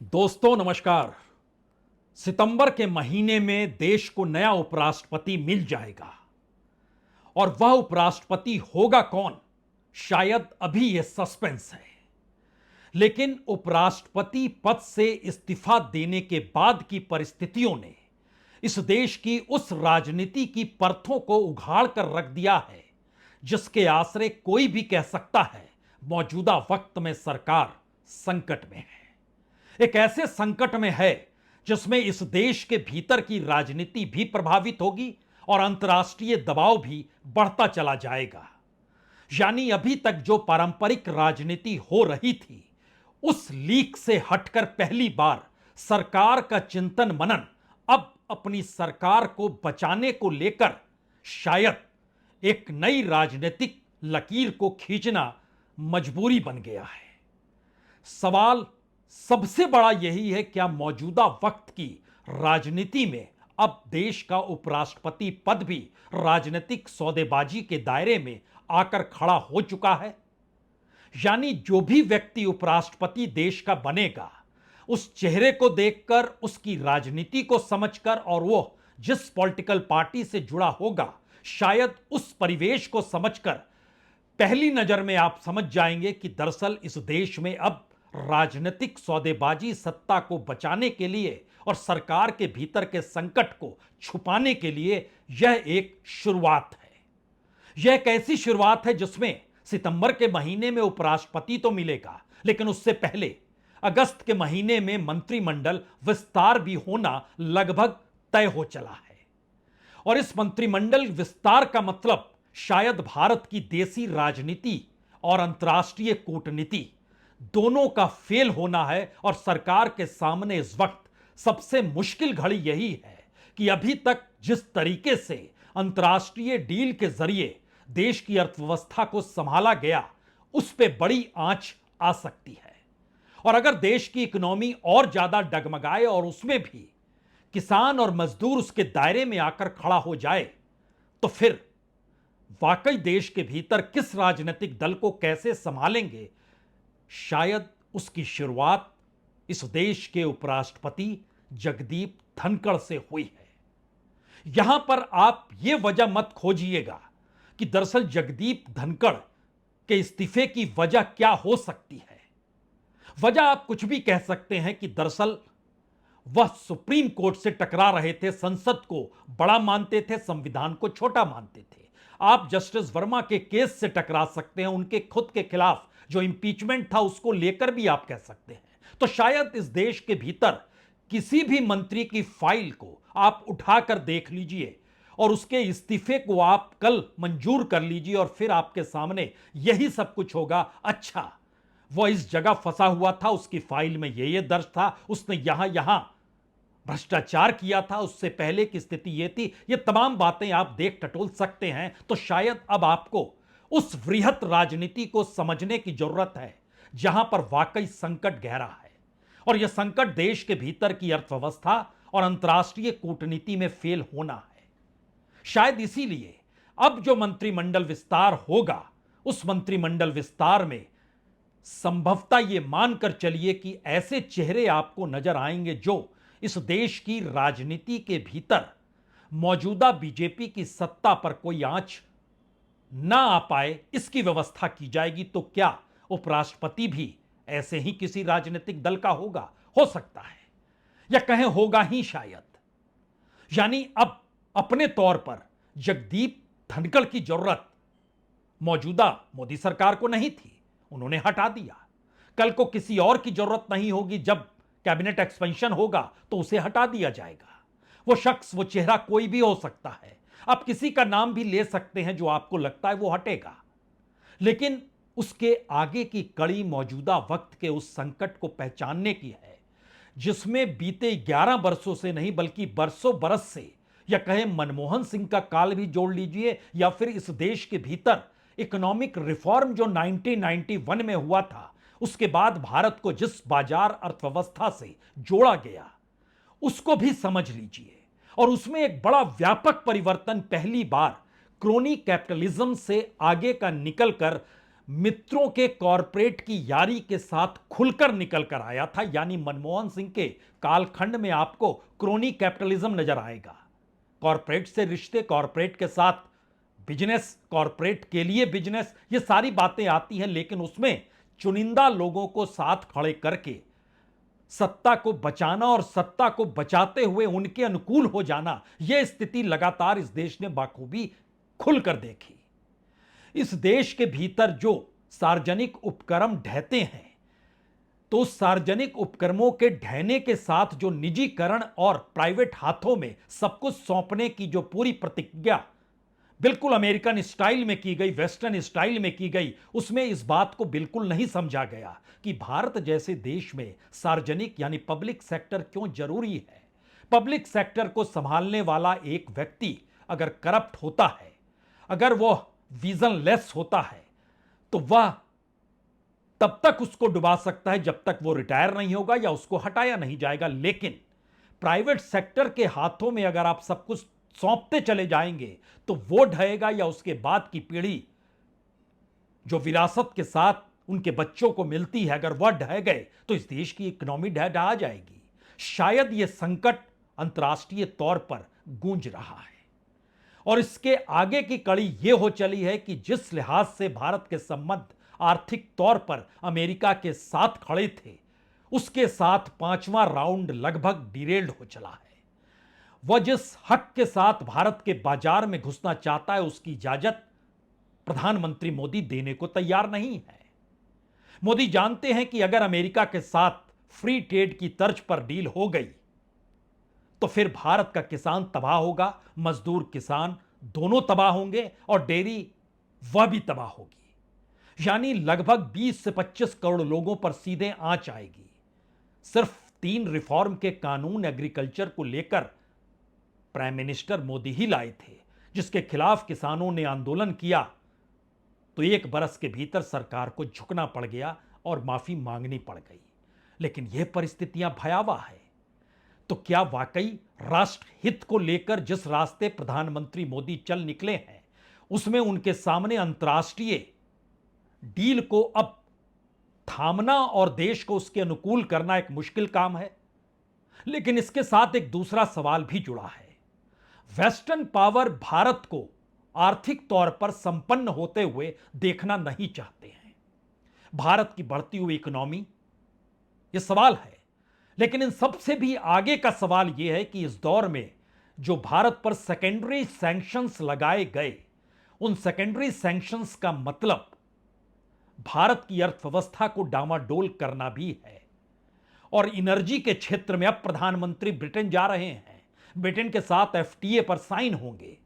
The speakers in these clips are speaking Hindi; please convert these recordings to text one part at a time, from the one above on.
दोस्तों नमस्कार। सितंबर के महीने में देश को नया उपराष्ट्रपति मिल जाएगा और वह उपराष्ट्रपति होगा कौन, शायद अभी यह सस्पेंस है। लेकिन उपराष्ट्रपति पद से इस्तीफा देने के बाद की परिस्थितियों ने इस देश की उस राजनीति की परतों को उघाड़ कर रख दिया है जिसके आश्रय कोई भी कह सकता है मौजूदा वक्त में सरकार संकट में है। एक ऐसे संकट में है जिसमें इस देश के भीतर की राजनीति भी प्रभावित होगी और अंतर्राष्ट्रीय दबाव भी बढ़ता चला जाएगा। यानी अभी तक जो पारंपरिक राजनीति हो रही थी उस लीक से हटकर पहली बार सरकार का चिंतन मनन अब अपनी सरकार को बचाने को लेकर शायद एक नई राजनीतिक लकीर को खींचना मजबूरी बन गया है। सवाल सबसे बड़ा यही है, क्या मौजूदा वक्त की राजनीति में अब देश का उपराष्ट्रपति पद भी राजनीतिक सौदेबाजी के दायरे में आकर खड़ा हो चुका है? यानी जो भी व्यक्ति उपराष्ट्रपति देश का बनेगा उस चेहरे को देखकर, उसकी राजनीति को समझकर और वो जिस पॉलिटिकल पार्टी से जुड़ा होगा शायद उस परिवेश को समझकर पहली नजर में आप समझ जाएंगे कि दरअसल इस देश में अब राजनीतिक सौदेबाजी सत्ता को बचाने के लिए और सरकार के भीतर के संकट को छुपाने के लिए यह एक शुरुआत है। यह एक ऐसी शुरुआत है जिसमें सितंबर के महीने में उपराष्ट्रपति तो मिलेगा, लेकिन उससे पहले अगस्त के महीने में मंत्रिमंडल विस्तार भी होना लगभग तय हो चला है। और इस मंत्रिमंडल विस्तार का मतलब शायद भारत की देसी राजनीति और अंतर्राष्ट्रीय कूटनीति दोनों का फेल होना है। और सरकार के सामने इस वक्त सबसे मुश्किल घड़ी यही है कि अभी तक जिस तरीके से अंतर्राष्ट्रीय डील के जरिए देश की अर्थव्यवस्था को संभाला गया उस पे बड़ी आंच आ सकती है। और अगर देश की इकोनॉमी और ज्यादा डगमगाए और उसमें भी किसान और मजदूर उसके दायरे में आकर खड़ा हो जाए तो फिर वाकई देश के भीतर किस राजनीतिक दल को कैसे संभालेंगे, शायद उसकी शुरुआत इस देश के उपराष्ट्रपति जगदीप धनखड़ से हुई है। यहां पर आप यह वजह मत खोजिएगा कि दरअसल जगदीप धनखड़ के इस्तीफे की वजह क्या हो सकती है। वजह आप कुछ भी कह सकते हैं कि दरअसल वह सुप्रीम कोर्ट से टकरा रहे थे, संसद को बड़ा मानते थे, संविधान को छोटा मानते थे। आप जस्टिस वर्मा के केस से टकरा सकते हैं, उनके खुद के खिलाफ जो इंपीचमेंट था उसको लेकर भी आप कह सकते हैं। तो शायद इस देश के भीतर किसी भी मंत्री की फाइल को आप उठाकर देख लीजिए और उसके इस्तीफे को आप कल मंजूर कर लीजिए और फिर आपके सामने यही सब कुछ होगा। अच्छा, वह इस जगह फंसा हुआ था, उसकी फाइल में ये दर्ज था, उसने यहां भ्रष्टाचार किया था, उससे पहले की स्थिति यह थी। ये तमाम बातें आप देख टटोल सकते हैं। तो शायद अब आपको उस वृहत राजनीति को समझने की जरूरत है जहां पर वाकई संकट गहरा है और यह संकट देश के भीतर की अर्थव्यवस्था और अंतर्राष्ट्रीय कूटनीति में फेल होना है। शायद इसीलिए अब जो मंत्रिमंडल विस्तार होगा उस मंत्रिमंडल विस्तार में संभवतः यह मानकर चलिए कि ऐसे चेहरे आपको नजर आएंगे जो इस देश की राजनीति के भीतर मौजूदा बीजेपी की सत्ता पर कोई आंच ना आ पाए, इसकी व्यवस्था की जाएगी। तो क्या उपराष्ट्रपति भी ऐसे ही किसी राजनीतिक दल का होगा? हो सकता है, या कहें होगा ही शायद। यानी अब अपने तौर पर जगदीप धनखड़ की जरूरत मौजूदा मोदी सरकार को नहीं थी, उन्होंने हटा दिया। कल को किसी और की जरूरत नहीं होगी, जब कैबिनेट एक्सपेंशन होगा तो उसे हटा दिया जाएगा। वो शख्स, वो चेहरा कोई भी हो सकता है। आप किसी का नाम भी ले सकते हैं जो आपको लगता है वो हटेगा, लेकिन उसके आगे की कड़ी मौजूदा वक्त के उस संकट को पहचानने की है जिसमें बीते 11 बरसों से नहीं बल्कि बरसों बरस से, या कहें मनमोहन सिंह का काल भी जोड़ लीजिए, या फिर इस देश के भीतर इकोनॉमिक रिफॉर्म जो 1991 में हुआ था, उसके बाद भारत को जिस बाजार अर्थव्यवस्था से जोड़ा गया उसको भी समझ लीजिए। और उसमें एक बड़ा व्यापक परिवर्तन पहली बार क्रोनी कैपिटलिज्म से आगे का निकलकर मित्रों के कॉरपोरेट की यारी के साथ खुलकर निकल कर आया था, यानी मनमोहन सिंह के कालखंड में आपको क्रोनी कैपिटलिज्म नजर आएगा। कॉरपोरेट से रिश्ते, कॉरपोरेट के साथ बिजनेस, कॉरपोरेट के लिए बिजनेस, ये सारी बातें आती हैं, लेकिन उसमें चुनिंदा लोगों को साथ खड़े करके सत्ता को बचाना और सत्ता को बचाते हुए उनके अनुकूल हो जाना, यह स्थिति लगातार इस देश ने बाखूबी खुलकर देखी। इस देश के भीतर जो सार्वजनिक उपक्रम ढहते हैं, तो उस सार्वजनिक उपक्रमों के ढहने के साथ जो निजीकरण और प्राइवेट हाथों में सब कुछ सौंपने की जो पूरी प्रतिज्ञा बिल्कुल अमेरिकन स्टाइल में की गई, वेस्टर्न स्टाइल में की गई, उसमें इस बात को बिल्कुल नहीं समझा गया कि भारत जैसे देश में सार्वजनिक यानी पब्लिक सेक्टर क्यों जरूरी है। पब्लिक सेक्टर को संभालने वाला एक व्यक्ति अगर करप्ट होता है, अगर वह विजनलेस होता है, तो वह तब तक उसको डुबा सकता है जब तक वो रिटायर नहीं होगा या उसको हटाया नहीं जाएगा। लेकिन प्राइवेट सेक्टर के हाथों में अगर आप सब कुछ सौंपते चले जाएंगे तो वो ढहेगा या उसके बाद की पीढ़ी जो विरासत के साथ उनके बच्चों को मिलती है, अगर वह ढह गए तो इस देश की इकोनॉमी ढह जाएगी। शायद यह संकट अंतर्राष्ट्रीय तौर पर गूंज रहा है और इसके आगे की कड़ी यह हो चली है कि जिस लिहाज से भारत के संबंध आर्थिक तौर पर अमेरिका के साथ खड़े थे, उसके साथ पांचवां राउंड लगभग डिरेल्ड हो चला है। वह जिस हक के साथ भारत के बाजार में घुसना चाहता है, उसकी इजाजत प्रधानमंत्री मोदी देने को तैयार नहीं है। मोदी जानते हैं कि अगर अमेरिका के साथ फ्री ट्रेड की तर्ज पर डील हो गई तो फिर भारत का किसान तबाह होगा, मजदूर किसान दोनों तबाह होंगे और डेयरी वह भी तबाह होगी। यानी लगभग 20 से 25 करोड़ लोगों पर सीधे आंच आएगी। सिर्फ 3 रिफॉर्म के कानून एग्रीकल्चर को लेकर प्राइम मिनिस्टर मोदी ही लाए थे, जिसके खिलाफ किसानों ने आंदोलन किया तो 1 बरस के भीतर सरकार को झुकना पड़ गया और माफी मांगनी पड़ गई। लेकिन यह परिस्थितियां भयावह है। तो क्या वाकई राष्ट्र हित को लेकर जिस रास्ते प्रधानमंत्री मोदी चल निकले हैं, उसमें उनके सामने अंतर्राष्ट्रीय डील को अब थामना और देश को उसके अनुकूल करना एक मुश्किल काम है? लेकिन इसके साथ एक दूसरा सवाल भी जुड़ा है। वेस्टर्न पावर भारत को आर्थिक तौर पर संपन्न होते हुए देखना नहीं चाहते हैं। भारत की बढ़ती हुई इकोनॉमी, यह सवाल है। लेकिन इन सबसे भी आगे का सवाल यह है कि इस दौर में जो भारत पर सेकेंडरी सैंक्शंस लगाए गए, उन सेकेंडरी सैंक्शंस का मतलब भारत की अर्थव्यवस्था को डामाडोल करना भी है। और एनर्जी के क्षेत्र में अब प्रधानमंत्री ब्रिटेन जा रहे हैं। ब्रिटेन के साथ एफटीए पर साइन होंगे,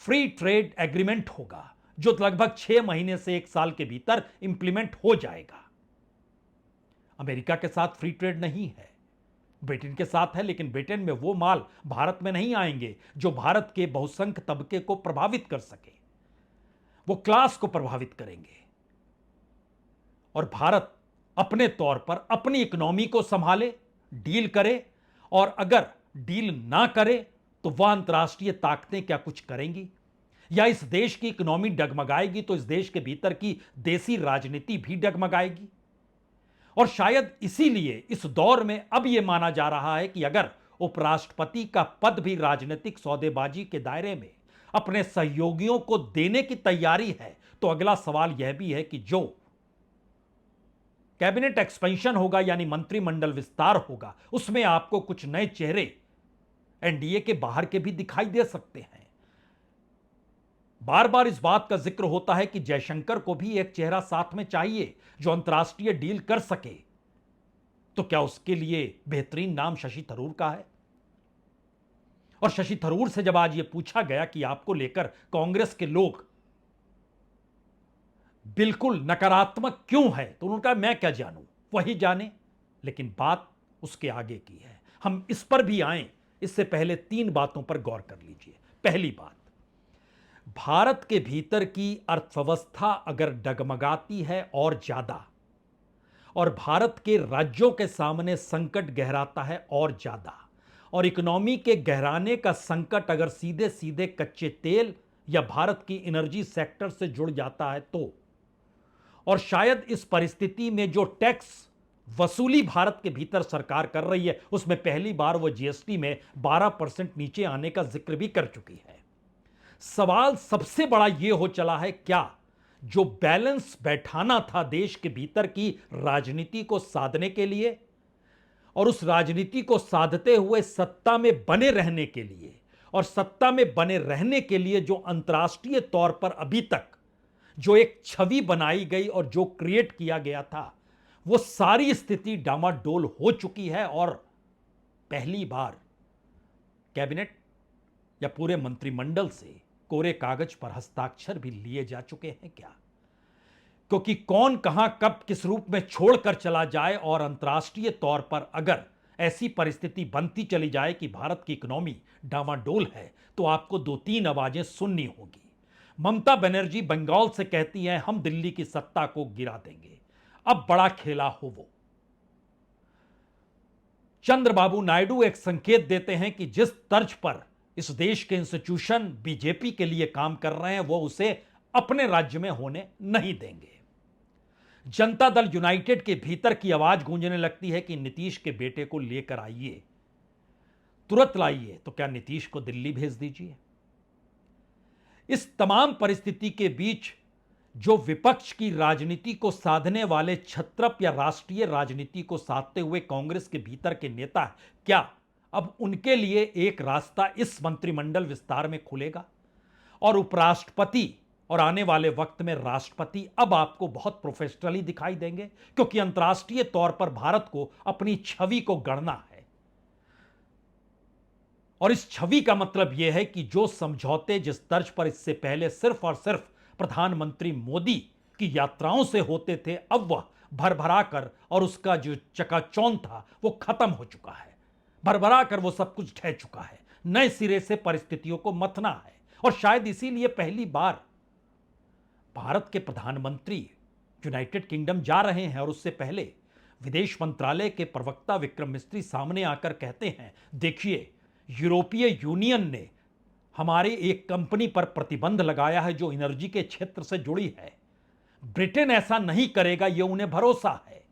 फ्री ट्रेड एग्रीमेंट होगा जो लगभग 6 महीने से 1 साल के भीतर इंप्लीमेंट हो जाएगा। अमेरिका के साथ फ्री ट्रेड नहीं है, ब्रिटेन के साथ है, लेकिन ब्रिटेन में वो माल भारत में नहीं आएंगे जो भारत के बहुसंख्यक तबके को प्रभावित कर सके, वो क्लास को प्रभावित करेंगे। और भारत अपने तौर पर अपनी इकोनॉमी को संभाले, डील करे, और अगर डील ना करे तो वह अंतर्राष्ट्रीय ताकतें क्या कुछ करेंगी या इस देश की इकोनॉमी डगमगाएगी तो इस देश के भीतर की देसी राजनीति भी डगमगाएगी। और शायद इसीलिए इस दौर में अब यह माना जा रहा है कि अगर उपराष्ट्रपति का पद भी राजनीतिक सौदेबाजी के दायरे में अपने सहयोगियों को देने की तैयारी है, तो अगला सवाल यह भी है कि जो कैबिनेट एक्सपेंशन होगा यानी मंत्रिमंडल विस्तार होगा, उसमें आपको कुछ नए चेहरे एनडीए के बाहर के भी दिखाई दे सकते हैं। बार बार इस बात का जिक्र होता है कि जयशंकर को भी एक चेहरा साथ में चाहिए जो अंतर्राष्ट्रीय डील कर सके। तो क्या उसके लिए बेहतरीन नाम शशि थरूर का है? और शशि थरूर से जब आज यह पूछा गया कि आपको लेकर कांग्रेस के लोग बिल्कुल नकारात्मक क्यों है, तो उन्होंने कहा मैं क्या जानूं, वही जाने। लेकिन बात उसके आगे की है, हम इस पर भी आए। इससे पहले 3 बातों पर गौर कर लीजिए। पहली बात, भारत के भीतर की अर्थव्यवस्था अगर डगमगाती है और ज्यादा, और भारत के राज्यों के सामने संकट गहराता है और ज्यादा, और इकोनॉमी के गहराने का संकट अगर सीधे सीधे कच्चे तेल या भारत की एनर्जी सेक्टर से जुड़ जाता है, और शायद इस परिस्थिति में जो टैक्स वसूली भारत के भीतर सरकार कर रही है, उसमें पहली बार वो जीएसटी में 12% नीचे आने का जिक्र भी कर चुकी है। सवाल सबसे बड़ा यह हो चला है, क्या जो बैलेंस बैठाना था देश के भीतर की राजनीति को साधने के लिए और उस राजनीति को साधते हुए सत्ता में बने रहने के लिए और सत्ता में बने रहने के लिए जो अंतर्राष्ट्रीय तौर पर अभी तक जो एक छवि बनाई गई और जो क्रिएट किया गया था, वो सारी स्थिति डामाडोल हो चुकी है और पहली बार कैबिनेट या पूरे मंत्रिमंडल से कोरे कागज पर हस्ताक्षर भी लिए जा चुके हैं क्या? क्योंकि कौन कहां कब किस रूप में छोड़कर चला जाए और अंतर्राष्ट्रीय तौर पर अगर ऐसी परिस्थिति बनती चली जाए कि भारत की इकोनॉमी डामाडोल है, तो आपको 2-3 आवाजें सुननी होगी। ममता बनर्जी बंगाल से कहती हैं हम दिल्ली की सत्ता को गिरा देंगे, अब बड़ा खेला हो वो। चंद्रबाबू नायडू एक संकेत देते हैं कि जिस तर्ज पर इस देश के इंस्टीट्यूशन बीजेपी के लिए काम कर रहे हैं, वो उसे अपने राज्य में होने नहीं देंगे। जनता दल यूनाइटेड के भीतर की आवाज गूंजने लगती है कि नीतीश के बेटे को लेकर आइए, तुरंत लाइए, तो क्या नीतीश को दिल्ली भेज दीजिए। इस तमाम परिस्थिति के बीच जो विपक्ष की राजनीति को साधने वाले छत्रप या राष्ट्रीय राजनीति को साधते हुए कांग्रेस के भीतर के नेता, क्या अब उनके लिए एक रास्ता इस मंत्रिमंडल विस्तार में खुलेगा? और उपराष्ट्रपति और आने वाले वक्त में राष्ट्रपति अब आपको बहुत प्रोफेशनली दिखाई देंगे, क्योंकि अंतर्राष्ट्रीय तौर पर भारत को अपनी छवि को गढ़ना है। और इस छवि का मतलब यह है कि जो समझौते जिस तर्ज पर इससे पहले सिर्फ और सिर्फ प्रधानमंत्री मोदी की यात्राओं से होते थे, अब वह भरभरा कर और उसका जो चकाचौंध था वो खत्म हो चुका है। भरभरा कर वो सब कुछ ढह चुका है। नए सिरे से परिस्थितियों को मथना है। और शायद इसीलिए पहली बार भारत के प्रधानमंत्री यूनाइटेड किंगडम जा रहे हैं और उससे पहले विदेश मंत्रालय के प्रवक्ता विक्रम मिस्त्री सामने आकर कहते हैं, देखिए यूरोपीय यूनियन ने हमारे एक कंपनी पर प्रतिबंध लगाया है जो एनर्जी के क्षेत्र से जुड़ी है। ब्रिटेन ऐसा नहीं करेगा, यह उन्हें भरोसा है।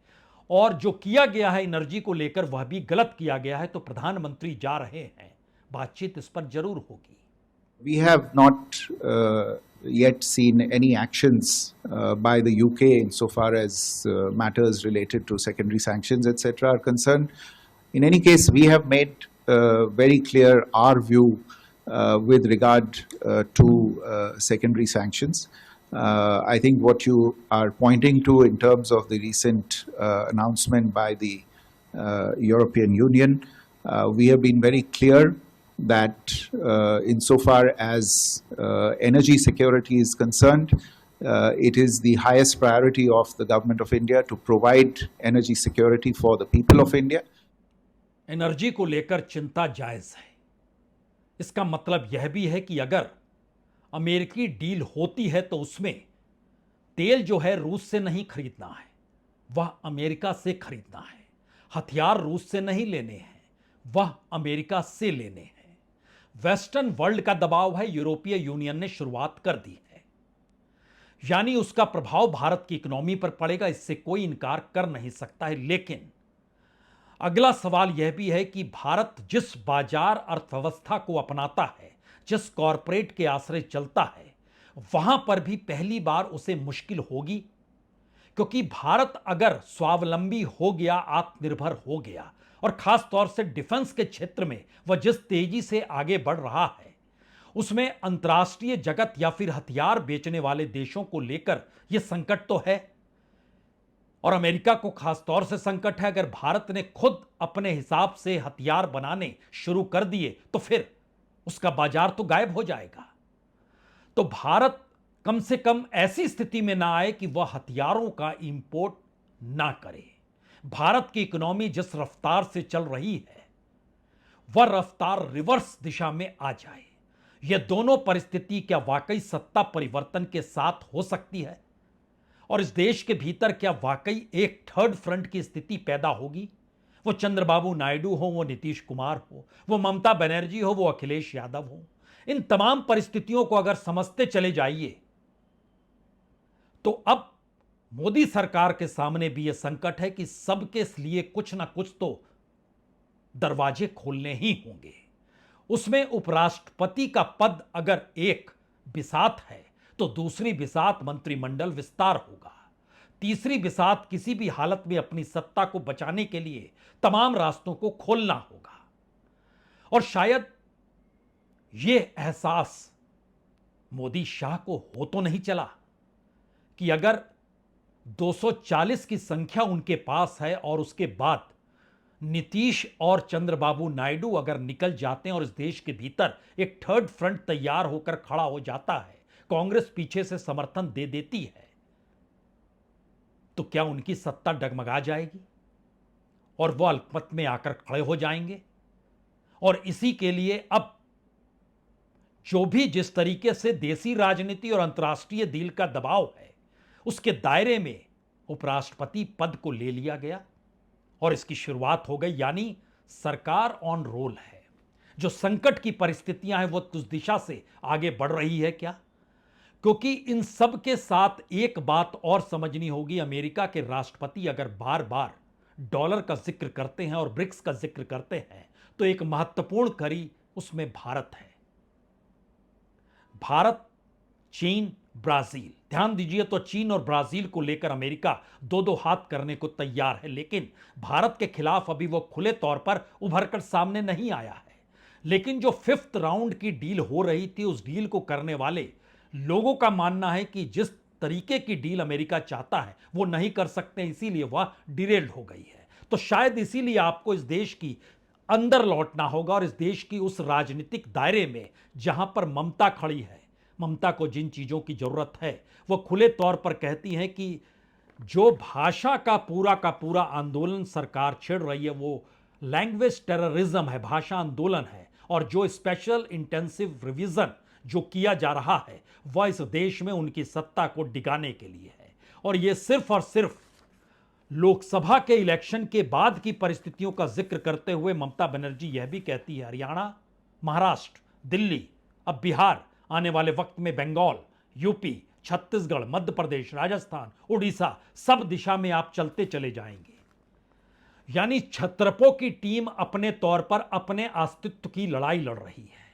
और जो किया गया है एनर्जी को लेकर वह भी गलत किया गया है। तो प्रधानमंत्री जा रहे हैं, बातचीत इस पर जरूर होगी। We have not yet seen any actions by the UK insofar as matters related to secondary sanctions, etc. are concerned. In any case, we have made very clear our view with regard to secondary sanctions. I think what you are pointing to in terms of the recent announcement by the European Union, we have been very clear that insofar as energy security is concerned, it is the highest priority of the government of India to provide energy security for the people of India. Energy को लेकर चिंता जायज है। इसका मतलब यह भी है कि अगर अमेरिकी डील होती है तो उसमें तेल जो है रूस से नहीं खरीदना है, वह अमेरिका से खरीदना है। हथियार रूस से नहीं लेने हैं, वह अमेरिका से लेने हैं। वेस्टर्न वर्ल्ड का दबाव है, यूरोपीय यूनियन ने शुरुआत कर दी है, यानी उसका प्रभाव भारत की इकोनॉमी पर पड़ेगा, इससे कोई इनकार कर नहीं सकता है। लेकिन अगला सवाल यह भी है कि भारत जिस बाजार अर्थव्यवस्था को अपनाता है, जिस कॉरपोरेट के आश्रय चलता है, वहां पर भी पहली बार उसे मुश्किल होगी। क्योंकि भारत अगर स्वावलंबी हो गया, आत्मनिर्भर हो गया, और खास तौर से डिफेंस के क्षेत्र में वह जिस तेजी से आगे बढ़ रहा है, उसमें अंतर्राष्ट्रीय जगत या फिर हथियार बेचने वाले देशों को लेकर यह संकट तो है। और अमेरिका को खास तौर से संकट है। अगर भारत ने खुद अपने हिसाब से हथियार बनाने शुरू कर दिए तो फिर उसका बाजार तो गायब हो जाएगा। तो भारत कम से कम ऐसी स्थिति में ना आए कि वह हथियारों का इंपोर्ट ना करे। भारत की इकोनॉमी जिस रफ्तार से चल रही है, वह रफ्तार रिवर्स दिशा में आ जाए। यह दोनों परिस्थिति क्या वाकई सत्ता परिवर्तन के साथ हो सकती है? और इस देश के भीतर क्या वाकई एक थर्ड फ्रंट की स्थिति पैदा होगी? वो चंद्रबाबू नायडू हो, वो नीतीश कुमार हो, वो ममता बनर्जी हो, वो अखिलेश यादव हो, इन तमाम परिस्थितियों को अगर समझते चले जाइए तो अब मोदी सरकार के सामने भी यह संकट है कि सबके लिए कुछ ना कुछ तो दरवाजे खोलने ही होंगे। उसमें उपराष्ट्रपति का पद अगर एक बिसात है तो दूसरी बिसात मंत्रिमंडल विस्तार होगा। तीसरी बिसात किसी भी हालत में अपनी सत्ता को बचाने के लिए तमाम रास्तों को खोलना होगा। और शायद यह एहसास मोदी शाह को हो तो नहीं चला कि अगर 240 की संख्या उनके पास है और उसके बाद नीतीश और चंद्रबाबू नायडू अगर निकल जाते हैं और इस देश के भीतर एक थर्ड फ्रंट तैयार होकर खड़ा हो जाता है, कांग्रेस पीछे से समर्थन दे देती है, तो क्या उनकी सत्ता डगमगा जाएगी और वह अल्पमत में आकर खड़े हो जाएंगे? और इसी के लिए अब जो भी जिस तरीके से देसी राजनीति और अंतर्राष्ट्रीय डील का दबाव है, उसके दायरे में उपराष्ट्रपति पद को ले लिया गया और इसकी शुरुआत हो गई। यानी सरकार ऑन रोल है। जो संकट की परिस्थितियां हैं वो उस दिशा से आगे बढ़ रही है क्या? क्योंकि इन सब के साथ एक बात और समझनी होगी। अमेरिका के राष्ट्रपति अगर बार बार डॉलर का जिक्र करते हैं और ब्रिक्स का जिक्र करते हैं तो एक महत्वपूर्ण कड़ी उसमें भारत है। भारत, चीन, ब्राजील। ध्यान दीजिए, तो चीन और ब्राजील को लेकर अमेरिका दो दो हाथ करने को तैयार है, लेकिन भारत के खिलाफ अभी वो खुले तौर पर उभरकर सामने नहीं आया है। लेकिन जो 5th राउंड की डील हो रही थी, उस डील को करने वाले लोगों का मानना है कि जिस तरीके की डील अमेरिका चाहता है वो नहीं कर सकते, इसीलिए वह डिरेल्ड हो गई है। तो शायद इसीलिए आपको इस देश की अंदर लौटना होगा और इस देश की उस राजनीतिक दायरे में जहां पर ममता खड़ी है, ममता को जिन चीजों की जरूरत है वो खुले तौर पर कहती हैं कि जो भाषा का पूरा आंदोलन सरकार छेड़ रही है वो लैंग्वेज टेररिज्म है, भाषा आंदोलन है। और जो स्पेशल इंटेंसिव रिवीजन जो किया जा रहा है वह इस देश में उनकी सत्ता को डिगाने के लिए है। और ये सिर्फ और सिर्फ लोकसभा के इलेक्शन के बाद की परिस्थितियों का जिक्र करते हुए ममता बनर्जी यह भी कहती है हरियाणा, महाराष्ट्र, दिल्ली, अब बिहार, आने वाले वक्त में बंगाल, यूपी, छत्तीसगढ़, मध्य प्रदेश, राजस्थान, उड़ीसा, सब दिशा में आप चलते चले जाएंगे। यानी छत्रपों की टीम अपने तौर पर अपने अस्तित्व की लड़ाई लड़ रही है।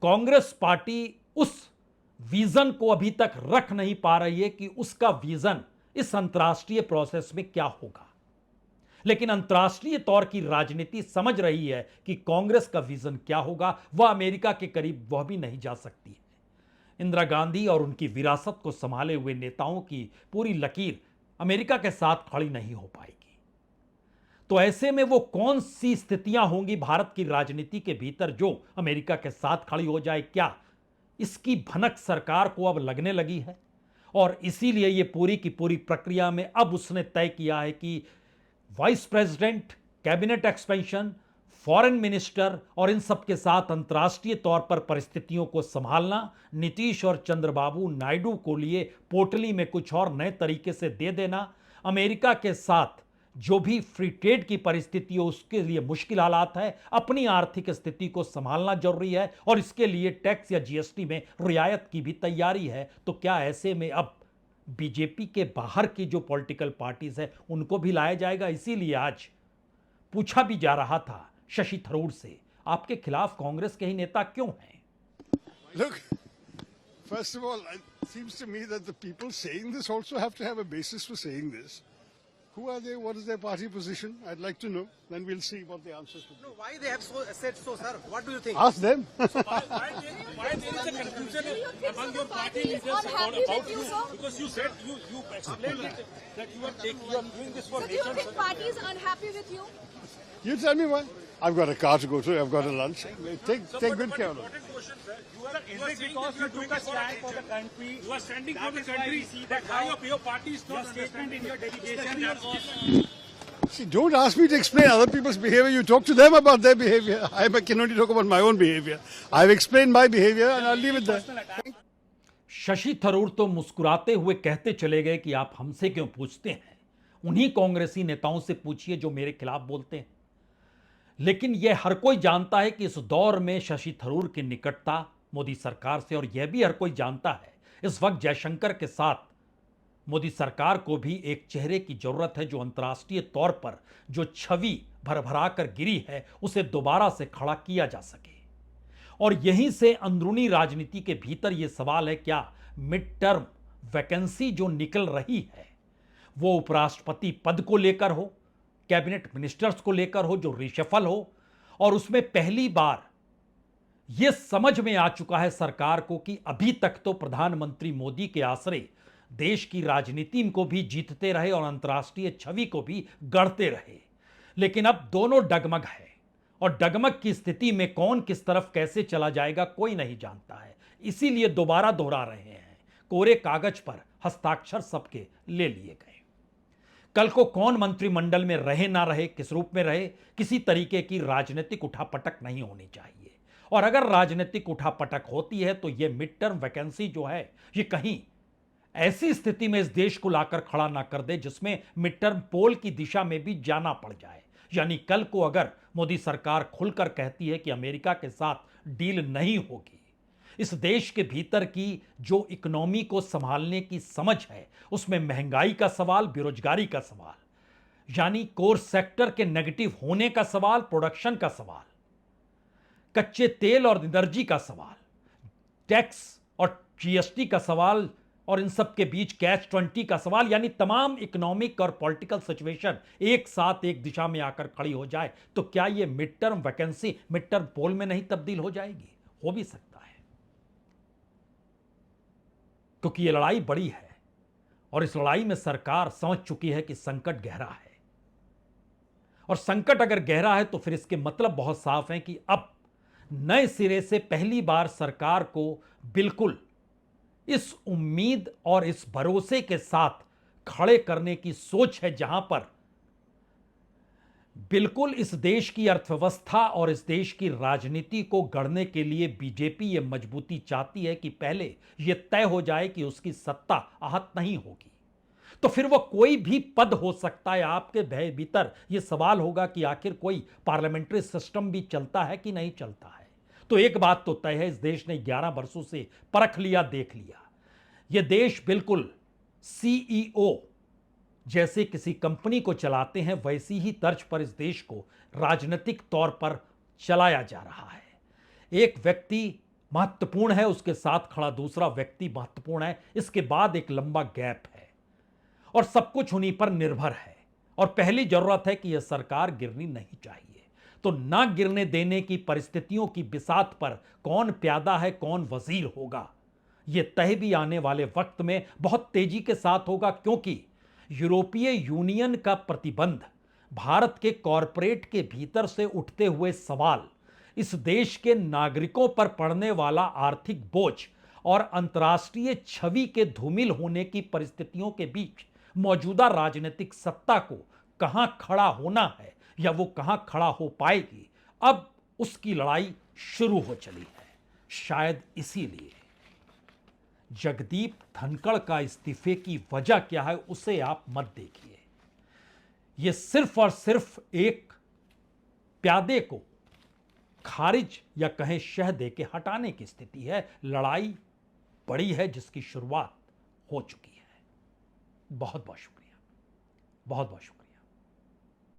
कांग्रेस पार्टी उस विजन को अभी तक रख नहीं पा रही है कि उसका विजन इस अंतर्राष्ट्रीय प्रोसेस में क्या होगा। लेकिन अंतर्राष्ट्रीय तौर की राजनीति समझ रही है कि कांग्रेस का विजन क्या होगा। वह अमेरिका के करीब वह भी नहीं जा सकती है। इंदिरा गांधी और उनकी विरासत को संभाले हुए नेताओं की पूरी लकीर अमेरिका के साथ खड़ी नहीं हो पाएगी। तो ऐसे में वो कौन सी स्थितियां होंगी भारत की राजनीति के भीतर जो अमेरिका के साथ खड़ी हो जाए, क्या इसकी भनक सरकार को अब लगने लगी है? और इसीलिए ये पूरी की पूरी प्रक्रिया में अब उसने तय किया है कि vice president, cabinet expansion, foreign minister और इन सब के साथ अंतर्राष्ट्रीय तौर पर परिस्थितियों को संभालना नीतीश और चंद्रबाबू नायडू को लिए पोटली में कुछ और नए तरीके से दे देना, अमेरिका के साथ जो भी फ्री ट्रेड की परिस्थिति हो उसके लिए मुश्किल हालात है, अपनी आर्थिक स्थिति को संभालना जरूरी है और इसके लिए टैक्स या जीएसटी में रियायत की भी तैयारी है। तो क्या ऐसे में अब बीजेपी के बाहर की जो पॉलिटिकल पार्टीज है उनको भी लाया जाएगा? इसीलिए आज पूछा भी जा रहा था शशि थरूर से, आपके खिलाफ कांग्रेस के ही नेता क्यों हैं? Look, first of all, it seems to me that the people saying this also have to have a basis for saying this. Who are they? What is their party position? I'd like to know. Then we'll see what the answers will be. No, why they have said so, sir? What do you think? Ask them. Why there is a confusion among your party leaders about you? Because you said you explained it that you are doing this for So do you nations. think party is unhappy with you? You tell me why. I've got a car to go to. I've got a lunch. Take good care of it. Important question, sir. Is it because you took a stand for the country? You are standing for the country. That why your party is not understanding your dedication. See, don't ask me to explain other people's behavior. You talk to them about their behavior. I can only talk about my own behavior. I've explained my behavior and I'll leave it there. Shashi Tharoor तो मुस्कुराते हुए कहते चले गए कि आप हमसे क्यों पूछते हैं, उन्हीं कांग्रेसी नेताओं से पूछिए जो मेरे खिलाफ बोलते हैं। लेकिन यह हर कोई जानता है कि इस दौर में शशि थरूर की निकटता मोदी सरकार से, और यह भी हर कोई जानता है इस वक्त जयशंकर के साथ मोदी सरकार को भी एक चेहरे की जरूरत है जो अंतर्राष्ट्रीय तौर पर जो छवि भरभरा कर गिरी है उसे दोबारा से खड़ा किया जा सके। और यहीं से अंदरूनी राजनीति के भीतर यह सवाल है, क्या मिड टर्म वैकेंसी जो निकल रही है वो उपराष्ट्रपति पद को लेकर हो, कैबिनेट मिनिस्टर्स को लेकर हो जो रिशफल हो, और उसमें पहली बार यह समझ में आ चुका है सरकार को कि अभी तक तो प्रधानमंत्री मोदी के आसरे देश की राजनीति को भी जीतते रहे और अंतर्राष्ट्रीय छवि को भी गढ़ते रहे, लेकिन अब दोनों डगमग है और डगमग की स्थिति में कौन किस तरफ कैसे चला जाएगा कोई नहीं जानता है। इसीलिए दोबारा दोहरा रहे हैं, कोरे कागज पर हस्ताक्षर सबके ले लिए गए। कल को कौन मंत्रिमंडल में रहे ना रहे, किस रूप में रहे, किसी तरीके की राजनीतिक उठापटक नहीं होनी चाहिए। और अगर राजनीतिक उठापटक होती है तो यह मिड टर्म वैकेंसी जो है ये कहीं ऐसी स्थिति में इस देश को लाकर खड़ा ना कर दे जिसमें मिड टर्म पोल की दिशा में भी जाना पड़ जाए। यानी कल को अगर मोदी सरकार खुलकर कहती है कि अमेरिका के साथ डील नहीं होगी, इस देश के भीतर की जो इकोनॉमी को संभालने की समझ है उसमें महंगाई का सवाल, बेरोजगारी का सवाल, यानी कोर सेक्टर के नेगेटिव होने का सवाल, प्रोडक्शन का सवाल, कच्चे तेल और एनर्जी का सवाल, टैक्स और जीएसटी का सवाल, और इन सब के बीच कैच 20 का सवाल, यानी तमाम इकोनॉमिक और पॉलिटिकल सिचुएशन एक साथ एक दिशा में आकर खड़ी हो जाए तो क्या यह mid term vacancy mid term poll में नहीं तब्दील हो जाएगी? हो भी सकता है, क्योंकि यह लड़ाई बड़ी है और इस लड़ाई में सरकार समझ चुकी है कि संकट गहरा है। और संकट अगर गहरा है तो फिर इसके मतलब बहुत साफ हैं कि अब नए सिरे से पहली बार सरकार को बिल्कुल इस उम्मीद और इस भरोसे के साथ खड़े करने की सोच है जहां पर बिल्कुल इस देश की अर्थव्यवस्था और इस देश की राजनीति को गढ़ने के लिए बीजेपी यह मजबूती चाहती है कि पहले यह तय हो जाए कि उसकी सत्ता आहत नहीं होगी। तो फिर वह कोई भी पद हो सकता है। आपके भीतर यह सवाल होगा कि आखिर कोई पार्लियामेंट्री सिस्टम भी चलता है कि नहीं चलता है। तो एक बात तो तय है, इस देश ने 11 वर्षों से परख लिया, देख लिया। यह देश बिल्कुल सीईओ जैसे किसी कंपनी को चलाते हैं वैसी ही तर्ज पर इस देश को राजनीतिक तौर पर चलाया जा रहा है। एक व्यक्ति महत्वपूर्ण है, उसके साथ खड़ा दूसरा व्यक्ति महत्वपूर्ण है, इसके बाद एक लंबा गैप है और सब कुछ उन्हीं पर निर्भर है। और पहली जरूरत है कि यह सरकार गिरनी नहीं चाहिए। तो ना गिरने देने की परिस्थितियों की बिसात पर कौन प्यादा है, कौन वजीर होगा, यह तय भी आने वाले वक्त में बहुत तेजी के साथ होगा, क्योंकि यूरोपीय यूनियन का प्रतिबंध, भारत के कॉरपोरेट के भीतर से उठते हुए सवाल, इस देश के नागरिकों पर पड़ने वाला आर्थिक बोझ और अंतर्राष्ट्रीय छवि के धूमिल होने की परिस्थितियों के बीच मौजूदा राजनीतिक सत्ता को कहां खड़ा होना है या वो कहां खड़ा हो पाएगी, अब उसकी लड़ाई शुरू हो चली है। शायद इसीलिए जगदीप धनखड़ का इस्तीफे की वजह क्या है उसे आप मत देखिए। यह सिर्फ और सिर्फ एक प्यादे को खारिज या कहें शह दे के हटाने की स्थिति है। लड़ाई बड़ी है जिसकी शुरुआत हो चुकी है। बहुत बहुत शुक्रिया, बहुत बहुत शुक्रिया।